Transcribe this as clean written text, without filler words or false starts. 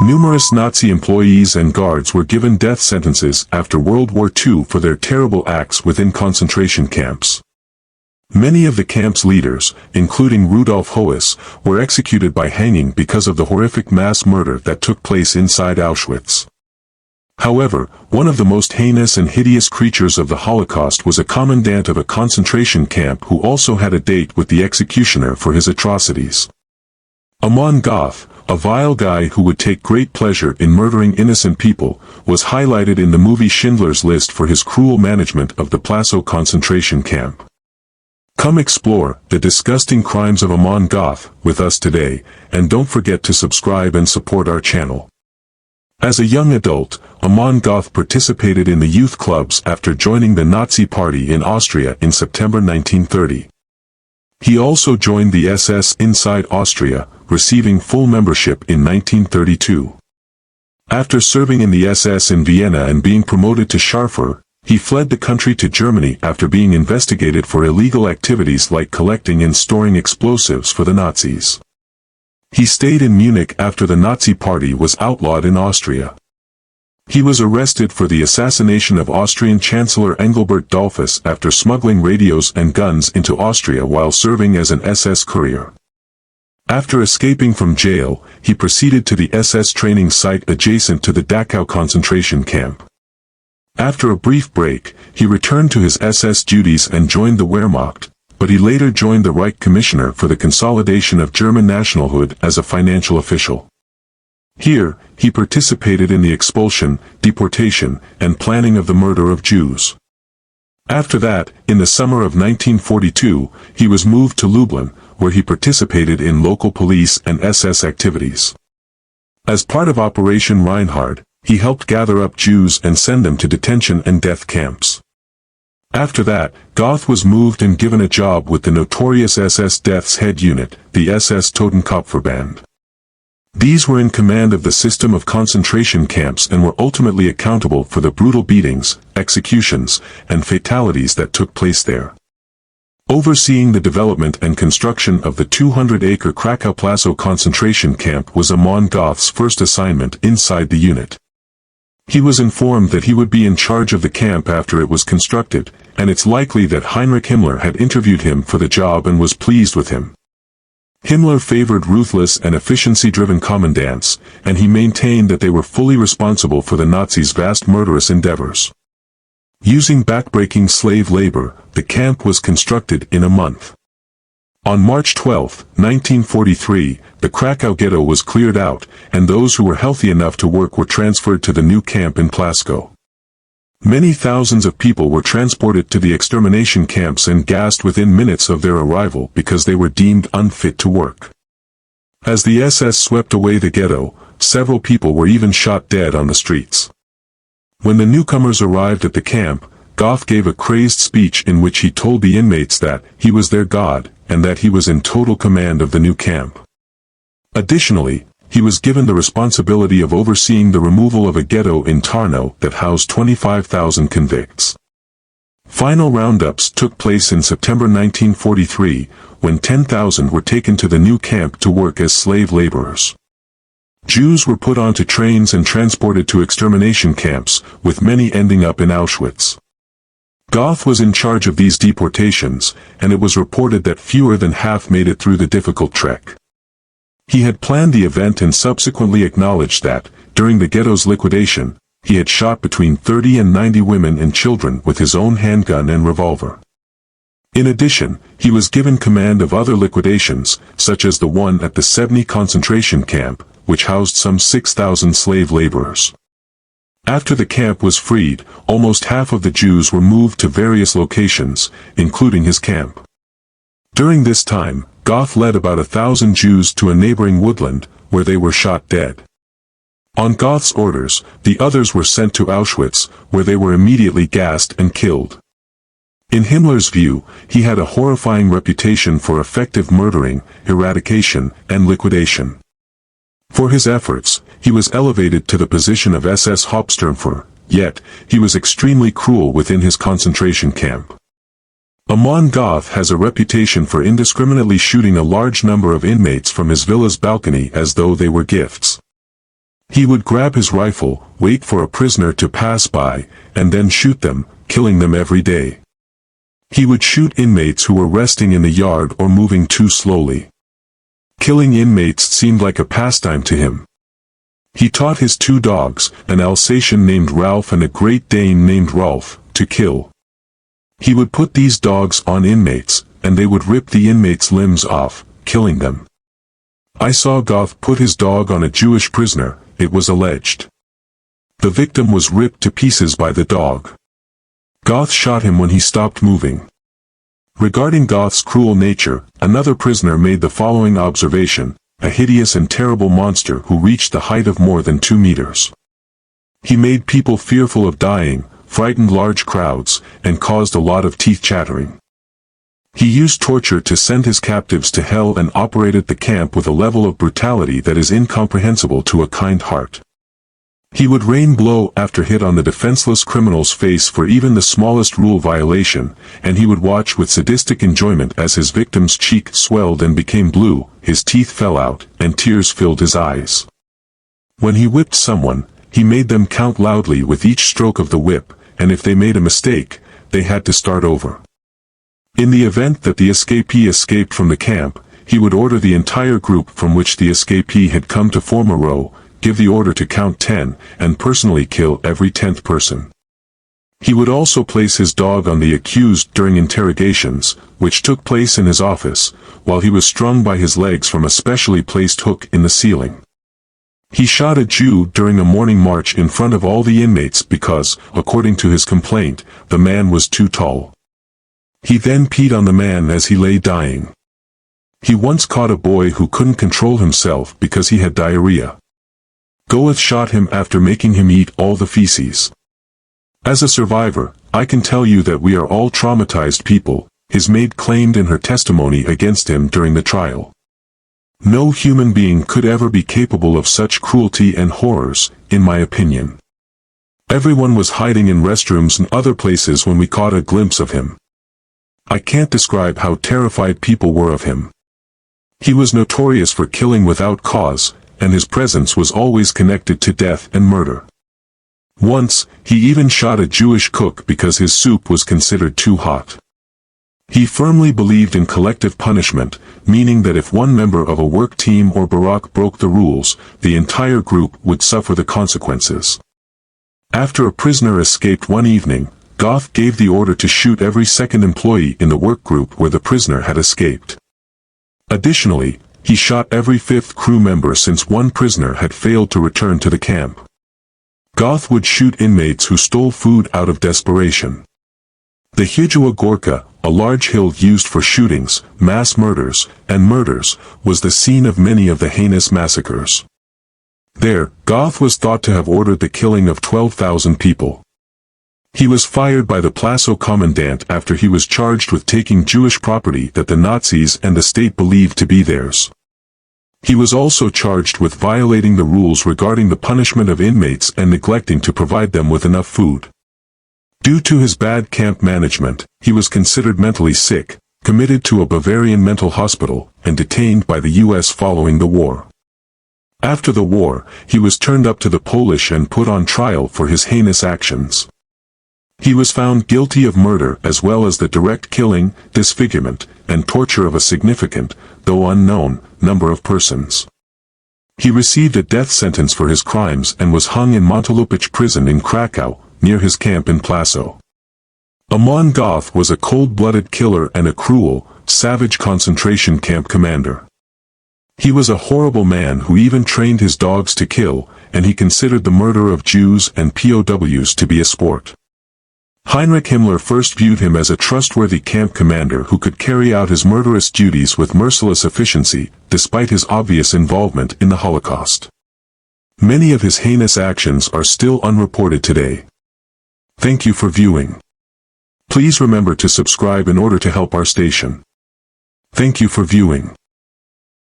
Numerous Nazi employees and guards were given death sentences after World War II for their terrible acts within concentration camps. Many of the camp's leaders, including Rudolf Hoess, were executed by hanging because of the horrific mass murder that took place inside Auschwitz. However, one of the most heinous and hideous creatures of the Holocaust was a commandant of a concentration camp who also had a date with the executioner for his atrocities. Amon Goth, a vile guy who would take great pleasure in murdering innocent people, was highlighted in the movie Schindler's List for his cruel management of the Plaszow concentration camp. Come explore the disgusting crimes of Amon Goth with us today, and don't forget to subscribe and support our channel. As a young adult, Amon Goth participated in the youth clubs after joining the Nazi Party in Austria in September 1930. He also joined the SS inside Austria, receiving full membership in 1932. After serving in the SS in Vienna and being promoted to Scharfer, he fled the country to Germany after being investigated for illegal activities like collecting and storing explosives for the Nazis. He stayed in Munich after the Nazi Party was outlawed in Austria. He was arrested for the assassination of Austrian Chancellor Engelbert Dollfuss after smuggling radios and guns into Austria while serving as an SS courier. After escaping from jail, he proceeded to the SS training site adjacent to the Dachau concentration camp. After a brief break, he returned to his SS duties and joined the Wehrmacht, but he later joined the Reich Commissioner for the Consolidation of German Nationalhood as a financial official. Here, he participated in the expulsion, deportation, and planning of the murder of Jews. After that, in the summer of 1942, he was moved to Lublin, where he participated in local police and SS activities. As part of Operation Reinhard, he helped gather up Jews and send them to detention and death camps. After that, Goth was moved and given a job with the notorious SS Death's Head Unit, the SS Totenkopfverband. These were in command of the system of concentration camps and were ultimately accountable for the brutal beatings, executions, and fatalities that took place there. Overseeing the development and construction of the 200-acre Krakow-Plaszow concentration camp was Amon Goth's first assignment inside the unit. He was informed that he would be in charge of the camp after it was constructed, and it's likely that Heinrich Himmler had interviewed him for the job and was pleased with him. Himmler favored ruthless and efficiency-driven commandants, and he maintained that they were fully responsible for the Nazis' vast murderous endeavors. Using backbreaking slave labor, the camp was constructed in a month. On March 12, 1943, the Krakow ghetto was cleared out, and those who were healthy enough to work were transferred to the new camp in Plaszow. Many thousands of people were transported to the extermination camps and gassed within minutes of their arrival because they were deemed unfit to work. As the SS swept away the ghetto, several people were even shot dead on the streets. When the newcomers arrived at the camp, Goth gave a crazed speech in which he told the inmates that he was their god, and that he was in total command of the new camp. Additionally, he was given the responsibility of overseeing the removal of a ghetto in Tarnow that housed 25,000 convicts. Final roundups took place in September 1943, when 10,000 were taken to the new camp to work as slave laborers. Jews were put onto trains and transported to extermination camps, with many ending up in Auschwitz. Goth was in charge of these deportations, and it was reported that fewer than half made it through the difficult trek. He had planned the event and subsequently acknowledged that, during the ghetto's liquidation, he had shot between 30 and 90 women and children with his own handgun and revolver. In addition, he was given command of other liquidations, such as the one at the Sebny concentration camp, which housed some 6,000 slave laborers. After the camp was freed, almost half of the Jews were moved to various locations, including his camp. During this time, Goth led about 1,000 Jews to a neighboring woodland, where they were shot dead. On Goth's orders, the others were sent to Auschwitz, where they were immediately gassed and killed. In Himmler's view, he had a horrifying reputation for effective murdering, eradication, and liquidation. For his efforts, he was elevated to the position of SS Hauptsturmführer, yet, he was extremely cruel within his concentration camp. Amon Goth has a reputation for indiscriminately shooting a large number of inmates from his villa's balcony as though they were gifts. He would grab his rifle, wait for a prisoner to pass by, and then shoot them, killing them every day. He would shoot inmates who were resting in the yard or moving too slowly. Killing inmates seemed like a pastime to him. He taught his 2 dogs, an Alsatian named Ralph and a Great Dane named Rolf, to kill. He would put these dogs on inmates, and they would rip the inmates' limbs off, killing them. I saw Goth put his dog on a Jewish prisoner, it was alleged. The victim was ripped to pieces by the dog. Goth shot him when he stopped moving. Regarding Goth's cruel nature, another prisoner made the following observation: a hideous and terrible monster who reached the height of more than 2 meters. He made people fearful of dying, frightened large crowds, and caused a lot of teeth chattering. He used torture to send his captives to hell and operated the camp with a level of brutality that is incomprehensible to a kind heart. He would rain blow after hit on the defenseless criminal's face for even the smallest rule violation, and he would watch with sadistic enjoyment as his victim's cheek swelled and became blue, his teeth fell out, and tears filled his eyes. When he whipped someone, he made them count loudly with each stroke of the whip, and if they made a mistake, they had to start over. In the event that the escapee escaped from the camp, he would order the entire group from which the escapee had come to form a row, give the order to count 10, and personally kill every 10th person. He would also place his dog on the accused during interrogations, which took place in his office, while he was strung by his legs from a specially placed hook in the ceiling. He shot a Jew during a morning march in front of all the inmates because, according to his complaint, the man was too tall. He then peed on the man as he lay dying. He once caught a boy who couldn't control himself because he had diarrhea. Göth shot him after making him eat all the feces. As a survivor, I can tell you that we are all traumatized people, his maid claimed in her testimony against him during the trial. No human being could ever be capable of such cruelty and horrors, in my opinion. Everyone was hiding in restrooms and other places when we caught a glimpse of him. I can't describe how terrified people were of him. He was notorious for killing without cause, and his presence was always connected to death and murder. Once, he even shot a Jewish cook because his soup was considered too hot. He firmly believed in collective punishment, meaning that if one member of a work team or barak broke the rules, the entire group would suffer the consequences. After a prisoner escaped one evening, Goth gave the order to shoot every second employee in the work group where the prisoner had escaped. Additionally, he shot every 5th crew member since one prisoner had failed to return to the camp. Goth would shoot inmates who stole food out of desperation. The Hijua Gorka, a large hill used for shootings, mass murders, and murders, was the scene of many of the heinous massacres. There, Goth was thought to have ordered the killing of 12,000 people. He was fired by the Plaszow commandant after he was charged with taking Jewish property that the Nazis and the state believed to be theirs. He was also charged with violating the rules regarding the punishment of inmates and neglecting to provide them with enough food. Due to his bad camp management, he was considered mentally sick, committed to a Bavarian mental hospital, and detained by the US following the war. After the war, he was turned up to the Polish and put on trial for his heinous actions. He was found guilty of murder as well as the direct killing, disfigurement, and torture of a significant, though unknown, number of persons. He received a death sentence for his crimes and was hung in Montelupich prison in Krakow, near his camp in Plaszow. Amon Goth was a cold-blooded killer and a cruel, savage concentration camp commander. He was a horrible man who even trained his dogs to kill, and he considered the murder of Jews and POWs to be a sport. Heinrich Himmler first viewed him as a trustworthy camp commander who could carry out his murderous duties with merciless efficiency, despite his obvious involvement in the Holocaust. Many of his heinous actions are still unreported today. Thank you for viewing. Please remember to subscribe in order to help our station. Thank you for viewing.